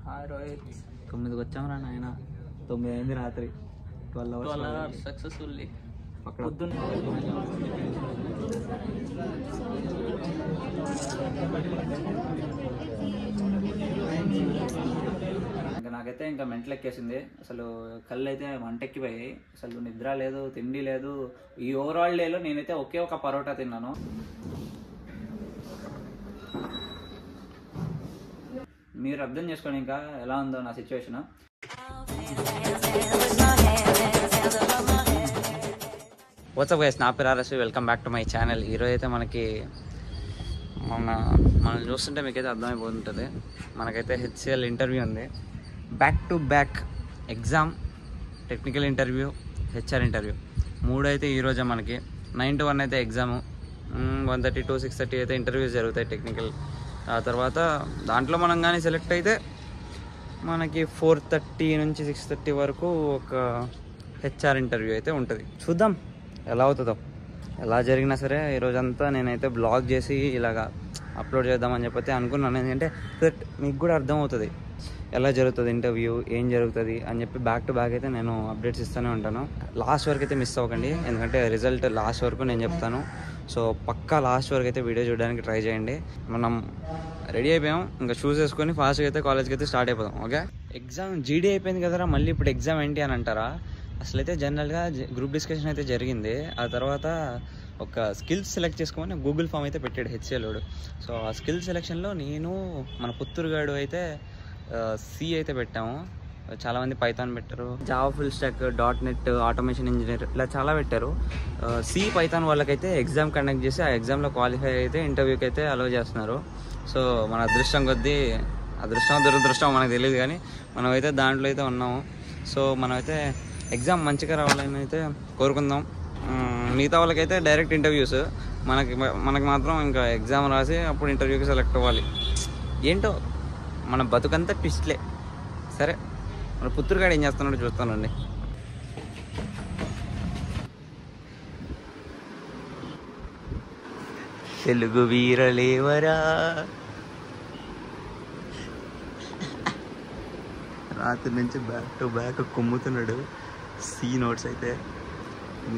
Hi Rohit. 9కి వచ్చాంరా నాయన. 9 అయింది రాత్రి. 12 hours సక్సెస్ఫుల్లీ. పొద్దున్న ఇంకా నాకైతే ఇంకా మెంటల్ ఎక్కేసింది. అసలు కళ్ళు అయితే మంటెక్కిపోయాయి. అసలు నిద్ర లేదు, తిండి లేదు. ఈ ఓవరాల్ డేలో నేనైతే ఒకే ఒక పరోటా తిన్నాను. మీరు అర్థం చేసుకోండి ఇంకా ఎలా ఉందో నా సిచ్యువేషన్. వాట్సాప్ గైస్, నా పేరు RS. Welcome back to my channel. ఈరోజు అయితే మనం చూస్తుంటే మీకైతే అర్థమైపోతుంటుంది. మనకైతే హెచ్సిఎల్ ఇంటర్వ్యూ ఉంది. Back to back exam, technical interview, HR interview 3 అయితే ఈరోజే మనకి. 9 to 1 అయితే ఎగ్జాము, 1:30 to 6:30 అయితే ఇంటర్వ్యూస్ జరుగుతాయి టెక్నికల్. ఆ తర్వాత దాంట్లో మనం కానీ సెలెక్ట్ అయితే మనకి 4:30 నుంచి 6:30 వరకు ఒక హెచ్ఆర్ ఇంటర్వ్యూ అయితే ఉంటుంది. చూద్దాం ఎలా అవుతుందో. ఎలా జరిగినా సరే ఈరోజంతా నేనైతే బ్లాగ్ చేసి ఇలాగా అప్లోడ్ చేద్దామని చెప్పి అనుకున్నాను. ఎందుకంటే మీకు కూడా అర్థమవుతుంది ఎలా జరుగుతుంది ఇంటర్వ్యూ, ఏం జరుగుతుంది అని చెప్పి. బ్యాక్ టు బ్యాక్ అయితే నేను అప్డేట్స్ ఇస్తూనే ఉంటాను. లాస్ట్ వరకు అయితే మిస్ అవ్వకండి, ఎందుకంటే రిజల్ట్ లాస్ట్ వరకు నేను చెప్తాను. సో పక్కా లాస్ట్ వరకు అయితే వీడియో చూడడానికి ట్రై చేయండి. మనం రెడీ అయిపోయాం, ఇంకా షూస్ వేసుకొని ఫాస్ట్గా అయితే కాలేజ్కి అయితే స్టార్ట్ అయిపోదాం. ఓకే, ఎగ్జామ్ జీడీ అయిపోయింది కదరా, మళ్ళీ ఇప్పుడు ఎగ్జామ్ ఏంటి అని అంటారా? అసలైతే జనరల్గా గ్రూప్ డిస్కషన్ అయితే జరిగింది. ఆ తర్వాత ఒక స్కిల్స్ సెలెక్ట్ చేసుకోమని గూగుల్ ఫామ్ అయితే పెట్టాడు హెచ్సిఎల్లోడు. సో ఆ స్కిల్ సెలెక్షన్లో నేను, మన పుత్తూరుగాడు అయితే సి అయితే పెట్టాము. చాలామంది పైథాన్ పెట్టారు, Java full stock, .NET, automation engineer, ఇలా చాలా పెట్టారు. సి పైథాన్ వాళ్ళకైతే ఎగ్జామ్ కండక్ట్ చేసి ఆ ఎగ్జామ్లో క్వాలిఫై అయితే ఇంటర్వ్యూకి అయితే అలౌ చేస్తున్నారు. సో మన అదృష్టం కొద్దీ, అదృష్టం దురదృష్టం మనకు తెలియదు కానీ మనమైతే దాంట్లో అయితే ఉన్నాము. సో మనమైతే ఎగ్జామ్ మంచిగా రావాలని అయితే కోరుకుందాం. మిగతా వాళ్ళకైతే డైరెక్ట్ ఇంటర్వ్యూస్, మనకి మాత్రం ఇంకా ఎగ్జామ్ రాసి అప్పుడు ఇంటర్వ్యూకి సెలెక్ట్ అవ్వాలి. ఏంటో మన బతుకంతా ట్విస్ట్లే. సరే, మన పుత్తూరుగాడు ఏం చేస్తున్నాడో చూస్తానండి. తెలుగు వీరలేవరా, రాత్రి నుంచి బ్యాక్ టు బ్యాక్ కుమ్ముతున్నాడు. సి నోట్స్ అయితే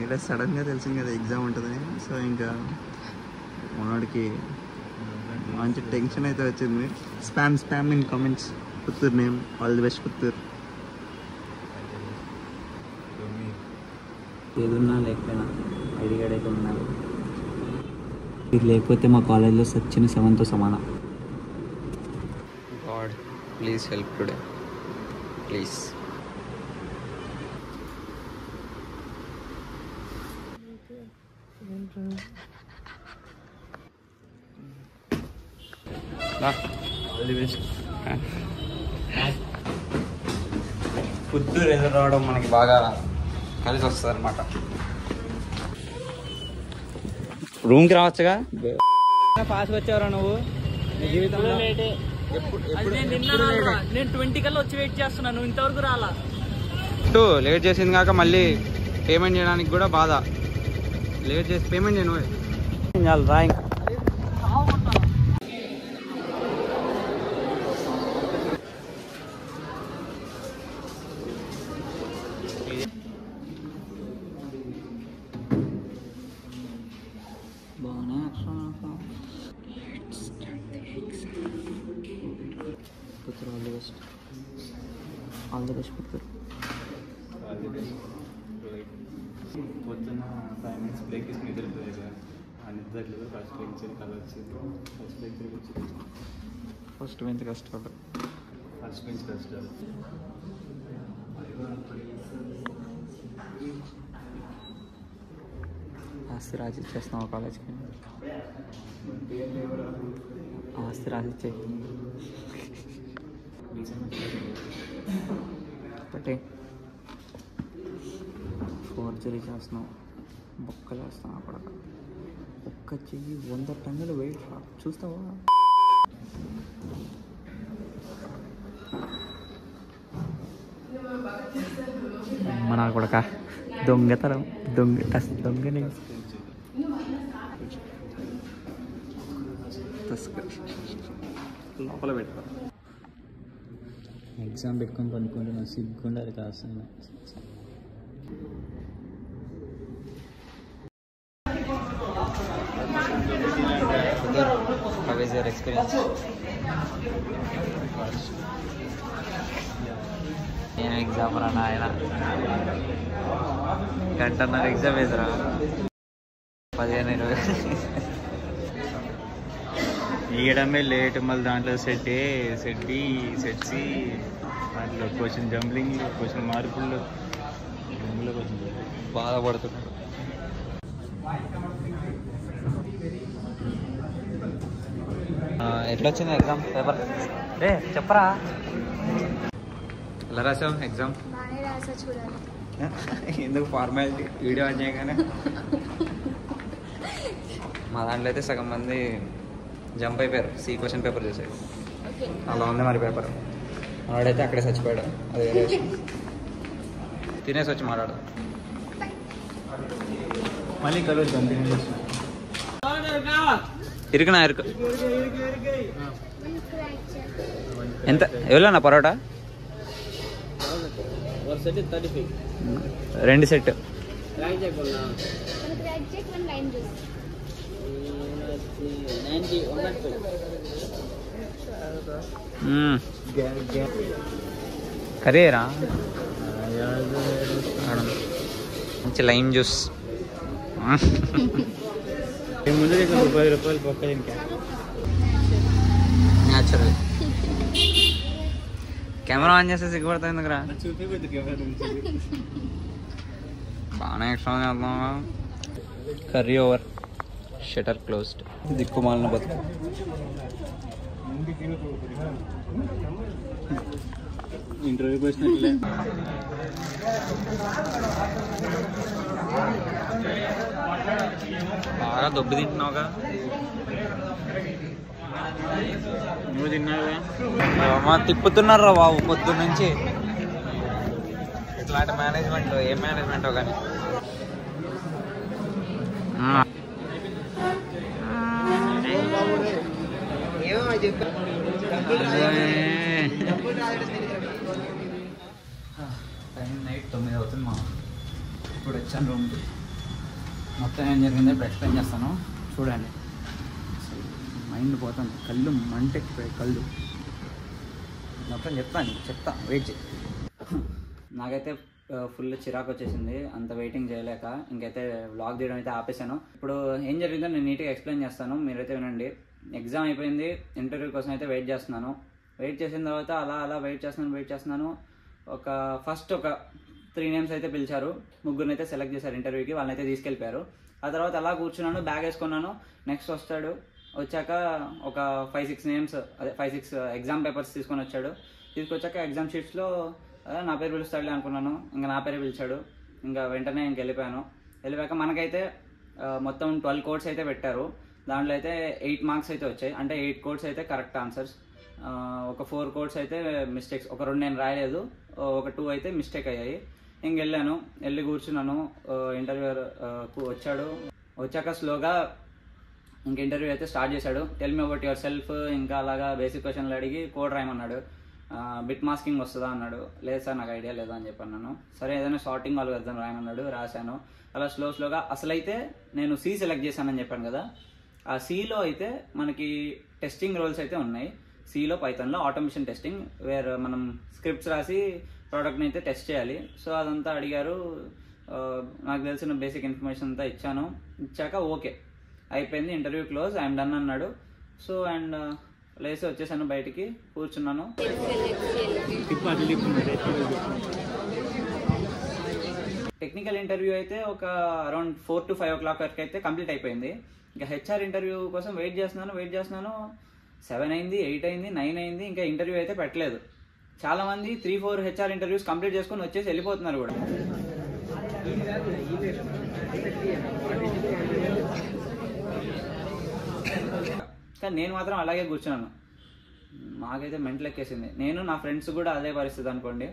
ఇంకా సడన్గా తెలిసింది కదా ఎగ్జామ్ ఉంటుందని. సో ఇంకా మనోడికి మంచి టెన్షన్ అయితే వచ్చింది. Spam in comments. Puttur name, all the best Puttur. ఏదున్నా లేకపోయినా ఐడి కార్డ్ అయితే ఉన్నారు. ఇది లేకపోతే మా కాలేజ్లో సచిన 7తో సమానం. God please help today, please. Puttur ఎదురు రావడం మనకి బాగా కలిసి వస్తుంది అనమాట. రూమ్కి రావచ్చుగా. పాస్ వచ్చావరా నువ్వు జీవితంలో? నేను 20 కల్లా వచ్చి వెయిట్ చేస్తున్నాను, ఇంతవరకు రాలా. లేట్ చేసింది కాక మళ్ళీ పేమెంట్ చేయడానికి కూడా బాధ. లేట్ చేసి పేమెంట్ చేయను రా. ఇంకా పొద్దున్న 5 minutes బ్రేక్ ఇచ్చి నిద్రపోయేది. ఆ నిద్రలేదు. ఫస్ట్ బెంచ్ కల వచ్చింది. ఫస్ట్ బెంచ్ కష్టాలు. ఆస్తి రాసి ఇచ్చేస్తున్నావు కాలేజ్కి. ఆస్తి రాసి ఇచ్చే ఒకటే ఫోర్జరీ చేస్తున్నావు, బొక్కలు వేస్తున్నావు. అక్కడ ఒక్క చెయ్యి 100 టన్నులు వెయిట్ రా, చూస్తావా? మన కొడక దొంగతనం, దొంగని లోపల పెడతా. ఎగ్జామ్ పెట్టుకొని పండుకుంటున్నా, సిగ్గుండాలి కాస్త. How is your experience? నేను ఎగ్జామ్ రానా ఆయన గంటన్నర ఎగ్జామ్ వేసరా 15-20 ఇయడమే లేట్. మళ్ళీ దాంట్లో సెట్ ఏ, సెట్ బి, సెట్ సి, దాంట్లో క్వశ్చన్ జంబ్లింగ్, క్వశ్చన్ మార్పులు కొంచెం బాధపడుతున్నాడు. ఎట్లా వచ్చింది ఎగ్జామ్ పేపర్? రే చెప్పరా, ఎలా రాసావు ఎగ్జామ్? ఎందుకు ఫార్మాలిటీ వీడియో ఆన్ చేయగానే? మా దాంట్లో అయితే సగం మంది జంప్ అయిపోయారు, సి క్వశ్చన్ పేపర్ చూసాడు. అలా ఉంది మరి పేపర్. వాడైతే అక్కడే చచ్చిపోయాడు. అది వేరే విషయం. తినేసి వచ్చి మాట్లాడు. మళ్ళీ కలుద్దాం. ఇరుకునా ఇరుకు. ఎంత ఎవరన్నా పరోటా? 2 సెట్. కర్రీరా మంచి లైమ్ జ్యూస్. ముందు ₹10 పక్క న్యాచురల్. కెమెరా ఆన్ చేస్తే సిగ్గుపడతాయి ఎందుకురా? చూపించదు కెమెరా నుంచి. బాగానే ఎక్స్ట్రా చేద్దాం. Curry over, shutter closed. దిక్కుమాలిన బతుకు. ఇంటర్వ్యూకి వచ్చినట్లే. బాగా దొబ్బి తింటున్నావుగా. నువ్వు తిన్నావా? మా తిప్పుతున్నారా బాబు పొద్దున్న నుంచి. ఇట్లాంటి మేనేజ్మెంట్ ఏం మేనేజ్మెంటో కానీ. టైం నైట్ 9 అవుతుంది మా. ఇప్పుడు వచ్చాను రూమ్కి. మొత్తం ఏం జరిగిందో ఇప్పుడు ఎక్స్ప్లెయిన్ చేస్తాను, చూడండి. మైండ్ పోతుంది, కళ్ళు మంటెక్కిపోయాయి కళ్ళు. మొత్తం చెప్తా వెయిట్ చేయి. నాకైతే ఫుల్ చిరాకు వచ్చేసింది అంత వెయిటింగ్ చేయలేక. ఇంకైతే వ్లాగ్ తీయడం అయితే ఆపేసాను. ఇప్పుడు ఏం జరిగిందో నేను నీట్గా ఎక్స్ప్లెయిన్ చేస్తాను, మీరైతే వినండి. ఎగ్జామ్ అయిపోయింది, ఇంటర్వ్యూ కోసం అయితే వెయిట్ చేస్తున్నాను. వెయిట్ చేసిన తర్వాత అలా వెయిట్ చేస్తున్నాను. ఫస్ట్ ఒక 3 నేమ్స్ అయితే పిలిచారు, 3 అయితే సెలెక్ట్ చేశారు ఇంటర్వ్యూకి. వాళ్ళని అయితే తీసుకెళ్ళిపోయారు. ఆ తర్వాత అలా కూర్చున్నాను, బ్యాగ్ వేసుకున్నాను. నెక్స్ట్ వచ్చాక ఒక 5-6 నేమ్స్, అదే 5-6 ఎగ్జామ్ పేపర్స్ తీసుకొచ్చాక ఎగ్జామ్ షీట్స్లో నా పేరు పిలుస్తాడులే అనుకున్నాను. ఇంకా నా పేరే పిలిచాడు. ఇంకా వెంటనే వెళ్ళిపోయాక మనకైతే మొత్తం 12 కోడ్స్ అయితే పెట్టారు. దాంట్లో అయితే 8 మార్క్స్ అయితే వచ్చాయి. అంటే 8 కోడ్స్ అయితే కరెక్ట్ ఆన్సర్స్, ఒక 4 కోడ్స్ అయితే మిస్టేక్స్. ఒక 2 నేను రాయలేదు, ఒక 2 అయితే మిస్టేక్ అయ్యాయి. వెళ్ళి కూర్చున్నాను. ఇంటర్వ్యూర్ వచ్చాక స్లోగా ఇంక ఇంటర్వ్యూ అయితే స్టార్ట్ చేశాడు. Tell me about your self, ఇంకా అలాగా బేసిక్ క్వశ్చన్లు అడిగి కోడ్ రాయమన్నాడు. బిట్ మాస్కింగ్ వస్తుందా అన్నాడు. లేదు సార్ నాకు ఐడియా లేదు అని చెప్పన్నాను. సరే ఏదైనా షార్టింగ్ అల్గోరిథం రాయమన్నాడు, రాశాను. అలా స్లోగా అసలైతే నేను సి సెలెక్ట్ చేశానని చెప్పాను కదా. ఆ సిలో అయితే మనకి టెస్టింగ్ రోల్స్ అయితే ఉన్నాయి. సిలో పైథాన్లో ఆటోమేషన్ టెస్టింగ్, వేర్ మనం స్క్రిప్ట్స్ రాసి ప్రోడక్ట్ని అయితే టెస్ట్ చేయాలి. సో అదంతా అడిగారు. నాకు తెలిసిన బేసిక్ ఇన్ఫర్మేషన్ అంతా ఇచ్చాక ఓకే అయిపోయింది, ఇంటర్వ్యూ క్లోజ్, ఐఎమ్ డన్ అన్నాడు. సో లేసి వచ్చేసాను, బయటికి కూర్చున్నాను. టెక్నికల్ ఇంటర్వ్యూ అయితే ఒక అరౌండ్ 4 to 5 o'clock వరకు అయితే కంప్లీట్ అయిపోయింది. ఇంకా హెచ్ఆర్ ఇంటర్వ్యూ కోసం వెయిట్ చేస్తున్నాను. 7 అయింది, 8 అయింది, 9 అయింది, ఇంకా ఇంటర్వ్యూ అయితే పెట్టలేదు. చాలా మంది 3-4 హెచ్ఆర్ ఇంటర్వ్యూస్ కంప్లీట్ చేసుకొని వచ్చేసి వెళ్ళిపోతున్నారు కూడా. కానీ నేను మాత్రం అలాగే కూర్చున్నాను. నాకైతే మెంటల్ ఎక్కేసింది. నేను నా ఫ్రెండ్స్ కూడా అదే పరిస్థితి అనుకోండి.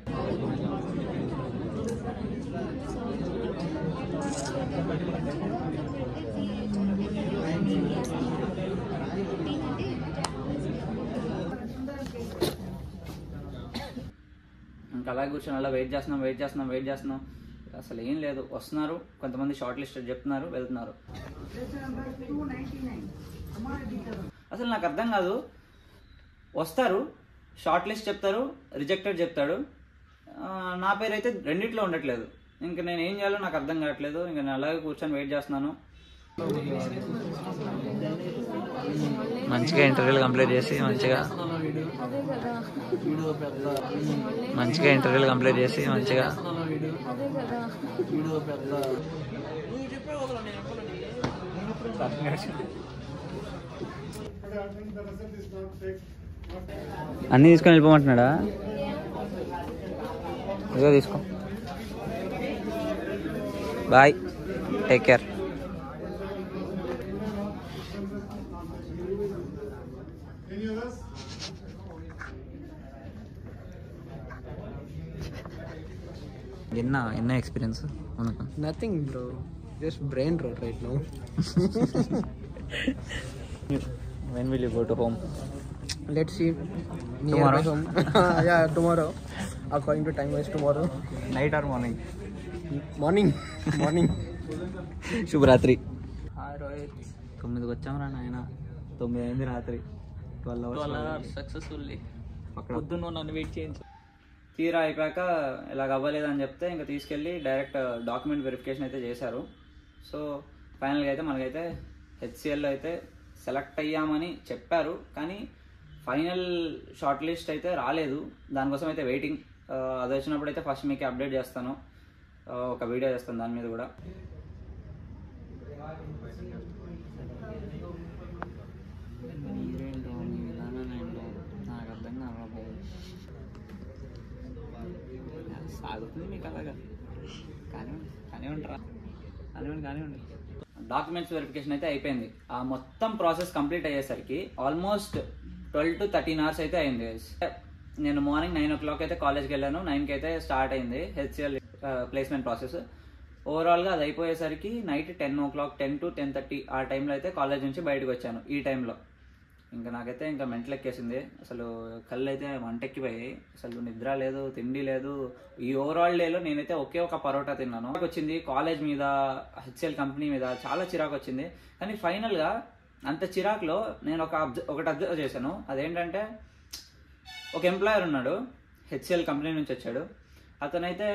ఇంకా అలాగే కూర్చొని అలా వెయిట్ చేస్తున్నాం. అసలు ఏం లేదు, వస్తున్నారు కొంతమంది, షార్ట్ లిస్ట్ చెప్తున్నారు, వెళ్తున్నారు. అసలు నాకు అర్థం కాదు, వస్తారు షార్ట్ లిస్ట్ చెప్తారు, రిజెక్టెడ్ చెప్తాడు, నా పేరు అయితే రెండిట్లో ఉండట్లేదు. ఇంకా నేను ఏం చేయాలో నాకు అర్థం కావట్లేదు. ఇంకా నేను అలాగే కూర్చొని వెయిట్ చేస్తున్నాను. మంచిగా ఇంటర్వ్యూలు కంప్లీట్ చేసి మంచిగా అన్నీ తీసుకొని వెళ్ళిపోమంటున్నాడా? ఇదిగో తీసుకో, బాయ్, టేక్ కేర్. ఎన్న experience? Nothing, bro. Just brain rot right now. When will you go to home? Let's see. Tomorrow? Home. Yeah, tomorrow. According to time wise, tomorrow. Night or morning? Morning. శుభరాత్రి. Hi Rohit. 9కి వచ్చామరా నాయన, 9 అయింది రాత్రి. 12 hours successfully. పొద్దున్న నన్ను wait చేయించు. తీరా అయిపోయాక ఇలాగ అవ్వలేదని చెప్తే ఇంకా తీసుకెళ్ళి డైరెక్ట్ డాక్యుమెంట్ వెరిఫికేషన్ అయితే చేశారు. సో ఫైనల్గా అయితే మనకైతే హెచ్సిఎల్లో అయితే సెలెక్ట్ అయ్యామని చెప్పారు, కానీ ఫైనల్ షార్ట్ లిస్ట్ అయితే రాలేదు. దానికోసం అయితే వెయిటింగ్. అది వచ్చినప్పుడు అయితే ఫస్ట్ మీకు అప్డేట్ చేస్తాను, ఒక వీడియో చేస్తాను దాని మీద కూడా. నాకు అర్థం కాదు, సాగుతుంది మీకు అలాగా. కానివ్వండి. డాక్యుమెంట్స్ వెరిఫికేషన్ అయితే అయిపోయింది. ఆ మొత్తం ప్రాసెస్ కంప్లీట్ అయ్యేసరికి ఆల్మోస్ట్ 12 to 13 hours అయితే అయింది. నేను మార్నింగ్ 9 o'clock అయితే కాలేజ్కి వెళ్ళాను, 9కి అయితే స్టార్ట్ అయింది హెచ్సిఎల్ ప్లేస్మెంట్ ప్రాసెస్. ఓవరాల్గా అది అయిపోయేసరికి నైట్ 10 o'clock, 10 to 10:30 ఆ టైంలో అయితే కాలేజ్ నుంచి బయటకు వచ్చాను. ఈ టైంలో ఇంకా నాకైతే ఇంకా మెంటల్ ఎక్కేసింది. అసలు కళ్ళు అయితే మంటెక్కిపోయాయి, అసలు నిద్ర లేదు, తిండి లేదు. ఈ ఓవరాల్ డేలో నేనైతే ఒకే ఒక పరోటా తిన్నాను. వచ్చింది కాలేజ్ మీద, హెచ్సిఎల్ కంపెనీ మీద చాలా చిరాకు వచ్చింది. కానీ ఫైనల్గా అంత చిరాకులో నేను ఒకటి అబ్జర్వ్ చేశాను. అదేంటంటే, ఒక ఎంప్లాయర్ ఉన్నాడు, హెచ్సిఎల్ కంపెనీ నుంచి వచ్చాడు. అతనైతే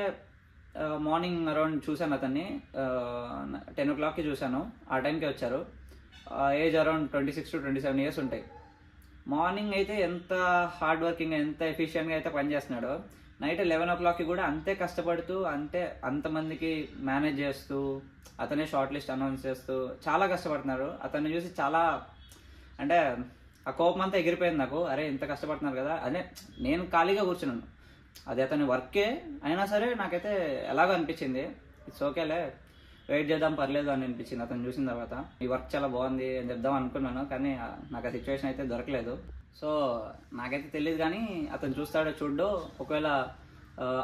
మార్నింగ్ అరౌండ్ చూశాను, అతన్ని 10 o'clockకి చూశాను. ఆ టైంకి వచ్చారు. ఏజ్ అరౌండ్ 26 to 27 years ఉంటాయి. మార్నింగ్ అయితే ఎంత హార్డ్ వర్కింగ్, ఎంత ఎఫిషియెంట్గా అయితే పనిచేస్తున్నాడో, నైట్ 11 o'clockకి కూడా అంతే కష్టపడుతూ, అంతమందికి మేనేజ్ చేస్తూ, అతనే షార్ట్ లిస్ట్ అనౌన్స్ చేస్తూ చాలా కష్టపడుతున్నారు. అతన్ని చూసి చాలా అంటే ఆ కోపం అంతా ఎగిరిపోయింది నాకు. అరే ఇంత కష్టపడుతున్నారు కదా, అదే నేను ఖాళీగా కూర్చున్నాను, అది అతని వర్కే అయినా సరే నాకైతే ఎలాగో అనిపించింది. ఇట్స్ ఓకేలే, వెయిట్ చేద్దాం, పర్లేదు అని అనిపించింది అతను చూసిన తర్వాత. ఈ వర్క్ చాలా బాగుంది అని చెప్దాం అనుకున్నాను, కానీ నాకు ఆ సిచ్యువేషన్ అయితే దొరకలేదు. సో నాకైతే తెలియదు, కానీ అతను చూస్తాడో చూడో, ఒకవేళ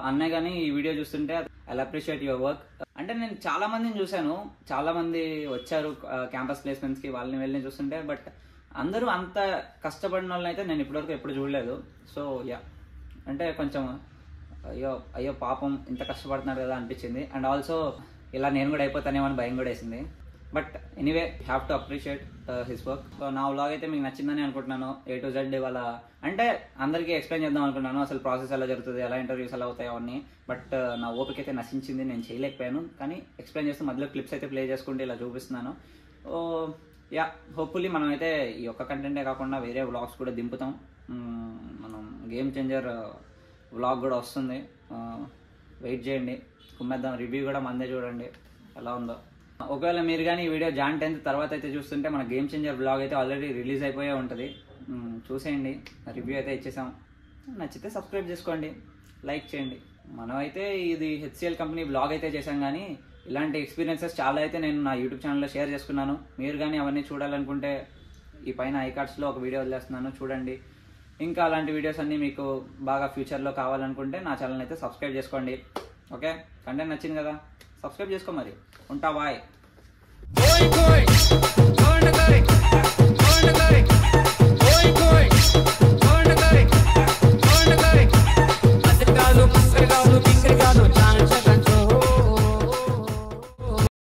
అన్నయ్య కానీ ఈ వీడియో చూస్తుంటే ఐ అప్రిషియేట్ యువర్ వర్క్. అంటే నేను చాలా మందిని చూశాను, చాలా మంది వచ్చారు క్యాంపస్ ప్లేస్మెంట్స్కి, వాళ్ళని వెళ్ళి చూస్తుంటే, బట్ అందరూ అంత కష్టపడిన వాళ్ళని అయితే నేను ఇప్పటివరకు ఎప్పుడు చూడలేదు. సో యా, అంటే కొంచెం అయ్యో పాపం ఇంత కష్టపడుతున్నాడు కదా అనిపించింది. అండ్ ఆల్సో ఇలా నేను కూడా అయిపోతానేమో అని భయం కూడా వేసింది. But anyway, have to appreciate his work. So నా వ్లాగ్ అయితే మీకు నచ్చిందని అనుకుంటున్నాను. A to Z వాళ్ళ అంటే అందరికీ ఎక్స్ప్లెయిన్ చేద్దాం అనుకున్నాను, అసలు ప్రాసెస్ ఎలా జరుగుతుంది, ఎలా ఇంటర్వ్యూస్ ఎలా అవుతాయి అవన్నీ. బట్ నా ఓపిక అయితే నశించింది, నేను చేయలేకపోయాను. కానీ ఎక్స్ప్లెయిన్ చేస్తూ మధ్యలో క్లిప్స్ అయితే ప్లే చేసుకుంటే ఇలా చూపిస్తున్నాను. యా, హోప్ఫుల్లీ మనం అయితే ఈ ఒక్క కంటెంటే కాకుండా వేరే వ్లాగ్స్ కూడా దింపుతాం. మనం గేమ్ చేంజర్ వ్లాగ్ కూడా వస్తుంది, వెయిట్ చేయండి, కుమ్మేద్దాం. రివ్యూ కూడా మందే చూడండి ఎలా ఉందో. ఒకవేళ మీరు కానీ ఈ వీడియో Jan 10th తర్వాత అయితే చూస్తుంటే మన గేమ్ చేంజర్ బ్లాగ్ అయితే ఆల్రెడీ రిలీజ్ అయిపోయే ఉంటుంది, చూసేయండి. రివ్యూ అయితే ఇచ్చేసాం. నచ్చితే సబ్స్క్రైబ్ చేసుకోండి, లైక్ చేయండి. మనం అయితే ఇది హెచ్సిఎల్ కంపెనీ బ్లాగ్ అయితే చేశాం, కానీ ఇలాంటి ఎక్స్పీరియన్సెస్ చాలా అయితే నేను నా యూట్యూబ్ ఛానల్లో షేర్ చేసుకున్నాను. మీరు కానీ అవన్నీ చూడాలనుకుంటే ఈ పైన ఐకార్డ్స్లో ఒక వీడియో వదిలేస్తున్నాను, చూడండి. ఇంకా అలాంటి వీడియోస్ అన్నీ మీకు బాగా ఫ్యూచర్లో కావాలనుకుంటే నా ఛానల్ అయితే సబ్స్క్రైబ్ చేసుకోండి. ఓకే, కంటెంట్ నచ్చింది కదా, సబ్స్క్రైబ్ చేసుకో. మరి ఉంటా, బాయ్.